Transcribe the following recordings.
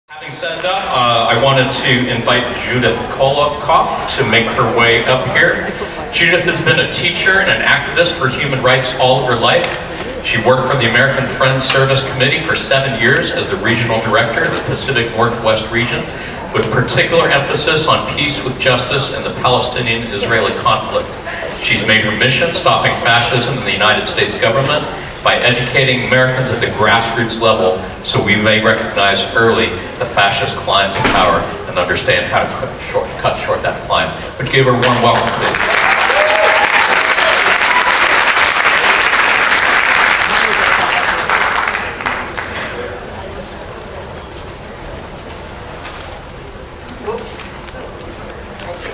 Having said that, I wanted to invite Judith Kolokoff to make her way up here. Judith has been a teacher and an activist for human rights all of her life. She worked for the American Friends Service Committee for 7 years as the regional director of the Pacific Northwest region, with particular emphasis on peace with justice and the Palestinian-Israeli conflict. She's made her mission stopping fascism in the United States government by educating Americans at the grassroots level so we may recognize early the fascist climb to power and understand how to cut short that climb. Would you give her a warm welcome, please?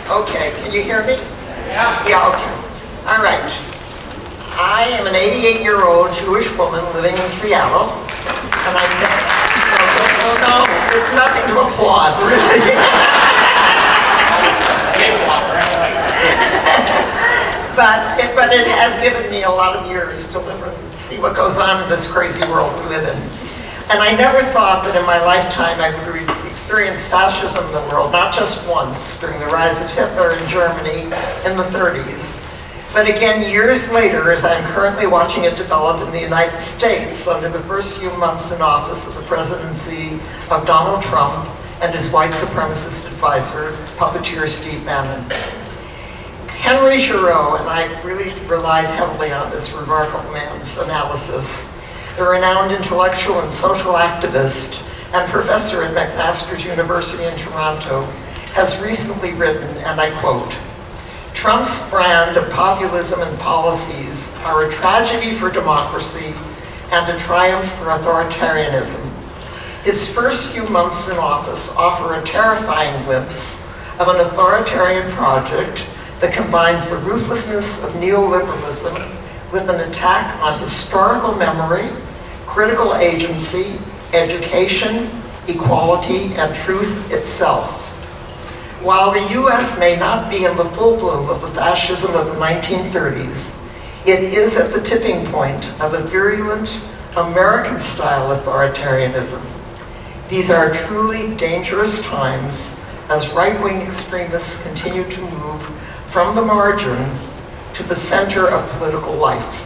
Okay, can you hear me? Yeah, okay. All right. I am an 88-year-old Jewish woman living in Seattle, and I think, no, it's nothing to applaud, really. but it has given me a lot of years to live and see what goes on in this crazy world we live in. And I never thought that in my lifetime I would experience fascism in the world, not just once during the rise of Hitler in Germany in the 30s, but again years later as I'm currently watching it develop in the United States under the first few months in office of the presidency of Donald Trump and his white supremacist advisor, puppeteer Steve Bannon. Henry Giroux, and I really relied heavily on this remarkable man's analysis, a renowned intellectual and social activist and professor at McMaster's University in Toronto, has recently written, and I quote, "Trump's brand of populism and policies are a tragedy for democracy and a triumph for authoritarianism. His first few months in office offer a terrifying glimpse of an authoritarian project that combines the ruthlessness of neoliberalism with an attack on historical memory, critical agency, education, equality, and truth itself. While the US may not be in the full bloom of the fascism of the 1930s, it is at the tipping point of a virulent American-style authoritarianism. These are truly dangerous times as right-wing extremists continue to move from the margin to the center of political life.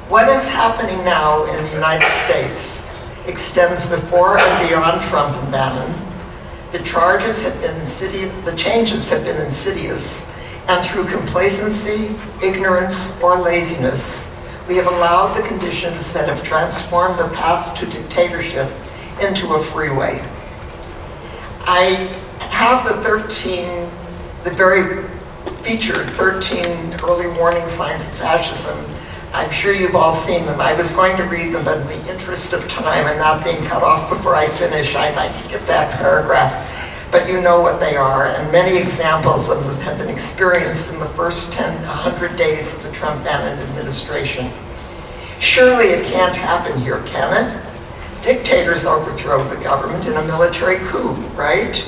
What is happening now in the United States extends before and beyond Trump and Bannon. The changes have been insidious, and through complacency, ignorance, or laziness, we have allowed the conditions that have transformed the path to dictatorship into a freeway. I have the very featured 13 early warning signs of fascism. I'm sure you've all seen them. I was going to read them, but in the interest of time and not being cut off before I finish, I might skip that paragraph. But you know what they are, and many examples of them have been experienced in the first 100 days of the Trump-Bannon administration. Surely it can't happen here, can it? Dictators overthrow the government in a military coup, right?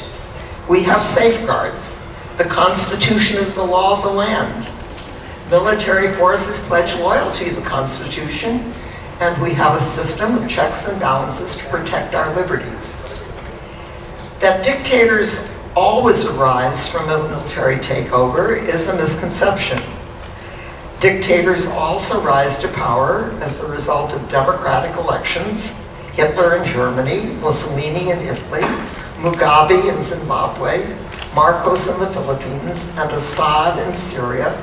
We have safeguards. The Constitution is the law of the land. Military forces pledge loyalty to the Constitution, and we have a system of checks and balances to protect our liberties. That dictators always arise from a military takeover is a misconception. Dictators also rise to power as the result of democratic elections. Hitler in Germany, Mussolini in Italy, Mugabe in Zimbabwe, Marcos in the Philippines, and Assad in Syria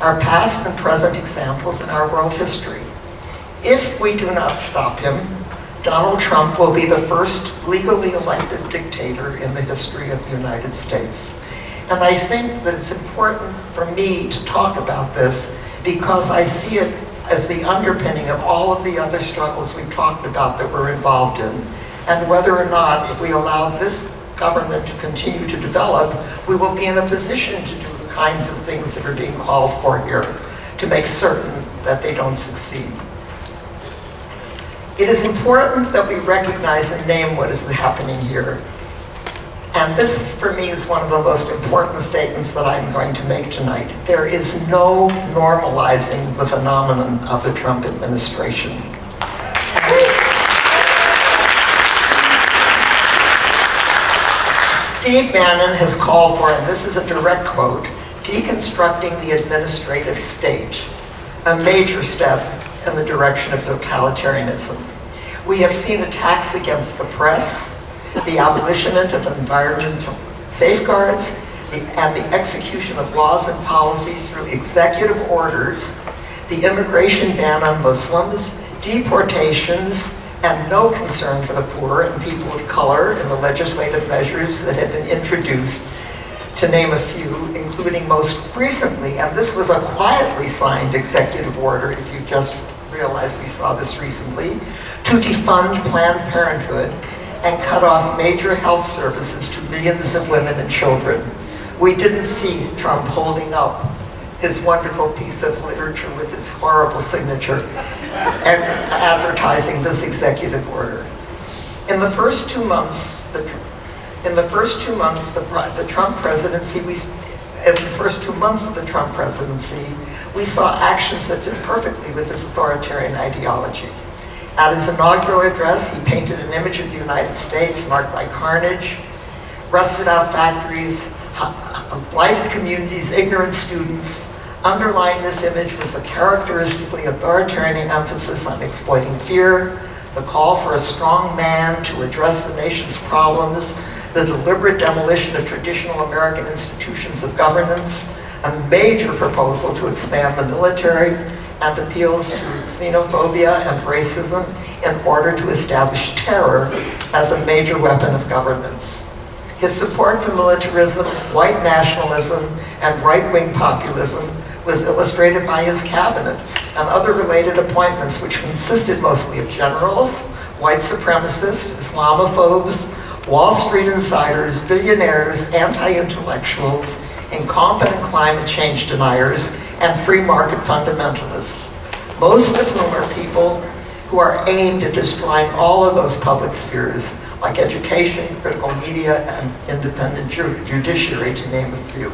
are past and present examples in our world history. If we do not stop him, Donald Trump will be the first legally elected dictator in the history of the United States. And I think that it's important for me to talk about this because I see it as the underpinning of all of the other struggles we've talked about that we're involved in. And whether or not, if we allow this government to continue to develop, we will be in a position to do the kinds of things that are being called for here to make certain that they don't succeed. It is important that we recognize and name what is happening here. And this, for me, is one of the most important statements that I'm going to make tonight. There is no normalizing the phenomenon of the Trump administration. Steve Bannon has called for, and this is a direct quote, deconstructing the administrative state, a major step in the direction of totalitarianism. We have seen attacks against the press, the abolition of environmental safeguards, and the execution of laws and policies through executive orders, the immigration ban on Muslims, deportations, and no concern for the poor and people of color in the legislative measures that have been introduced, to name a few, including most recently, and this was a quietly signed executive order, if you just realize we saw this recently, to defund Planned Parenthood and cut off major health services to millions of women and children. We didn't see Trump holding up his wonderful piece of literature with his horrible signature and advertising this executive order. In the first 2 months, the Trump presidency, we saw actions that fit perfectly with his authoritarian ideology. At his inaugural address, he painted an image of the United States marked by carnage, rusted out factories, blighted communities, ignorant students. Underlying this image was the characteristically authoritarian emphasis on exploiting fear, the call for a strong man to address the nation's problems, the deliberate demolition of traditional American institutions of governance, a major proposal to expand the military, and appeals to xenophobia and racism in order to establish terror as a major weapon of governance. His support for militarism, white nationalism, and right-wing populism was illustrated by his cabinet and other related appointments, which consisted mostly of generals, white supremacists, Islamophobes, Wall Street insiders, billionaires, anti-intellectuals, incompetent climate change deniers, and free market fundamentalists, most of whom are people who are aimed at destroying all of those public spheres, like education, critical media, and independent judiciary, to name a few.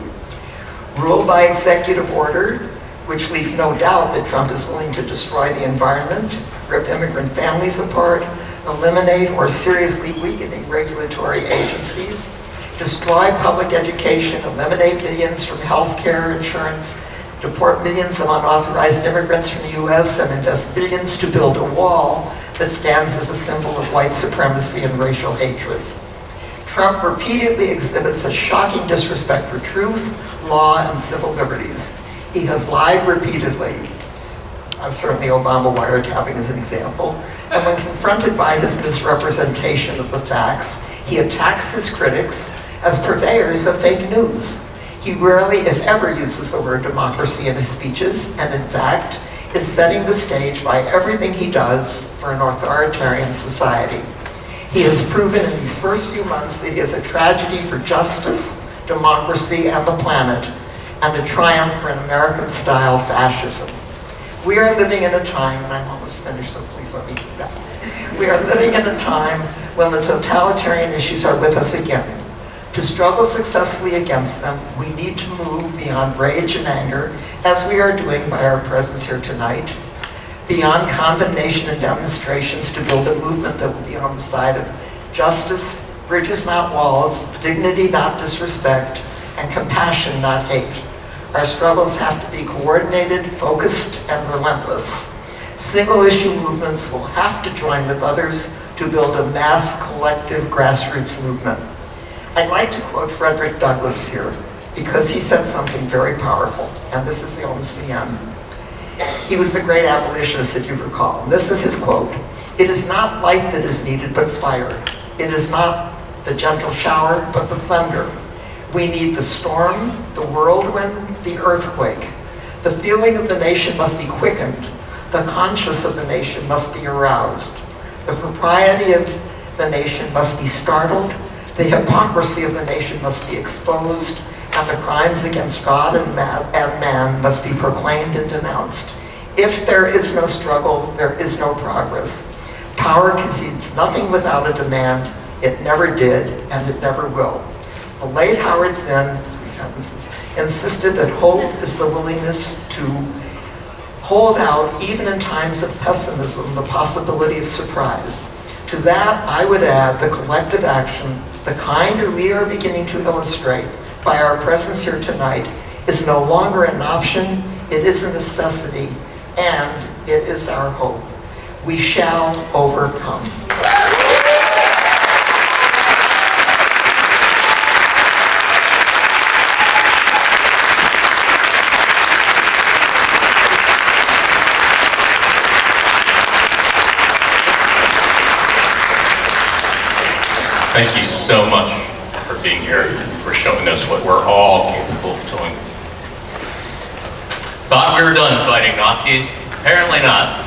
Rule by executive order, which leaves no doubt that Trump is willing to destroy the environment, rip immigrant families apart, eliminate or seriously weakening regulatory agencies, destroy public education, eliminate millions from health care insurance, deport millions of unauthorized immigrants from the US, and invest billions to build a wall that stands as a symbol of white supremacy and racial hatreds. Trump repeatedly exhibits a shocking disrespect for truth, law, and civil liberties. He has lied repeatedly. Certainly Obama wiretapping is an example. And when confronted by his misrepresentation of the facts, he attacks his critics as purveyors of fake news. He rarely, if ever, uses the word democracy in his speeches, and in fact, is setting the stage by everything he does for an authoritarian society. He has proven in these first few months that he is a tragedy for justice, democracy, and the planet, and a triumph for an American-style fascism. We are living in a time, and I'm almost finished, so please let me keep that. We are living in a time when the totalitarian issues are with us again. To struggle successfully against them, we need to move beyond rage and anger, as we are doing by our presence here tonight, beyond condemnation and demonstrations to build a movement that will be on the side of justice, bridges not walls, dignity not disrespect, and compassion not hate. Our struggles have to be coordinated, focused, and relentless. Single-issue movements will have to join with others to build a mass, collective, grassroots movement. I'd like to quote Frederick Douglass here, because he said something very powerful, and this is almost the end. He was the great abolitionist, if you recall. And this is his quote: "It is not light that is needed, but fire. It is not the gentle shower, but the thunder. We need the storm, the whirlwind, the earthquake. The feeling of the nation must be quickened. The conscience of the nation must be aroused. The propriety of the nation must be startled. The hypocrisy of the nation must be exposed, and the crimes against God and man must be proclaimed and denounced. If there is no struggle, there is no progress. Power concedes nothing without a demand. It never did, and it never will." The late Howard Zinn, 3 sentences, insisted that hope is the willingness to hold out, even in times of pessimism, the possibility of surprise. To that, I would add the collective action, the kind we are beginning to illustrate by our presence here tonight, is no longer an option, it is a necessity, and it is our hope. We shall overcome. Thank you so much for being here and for showing us what we're all capable of doing. Thought we were done fighting Nazis? Apparently not.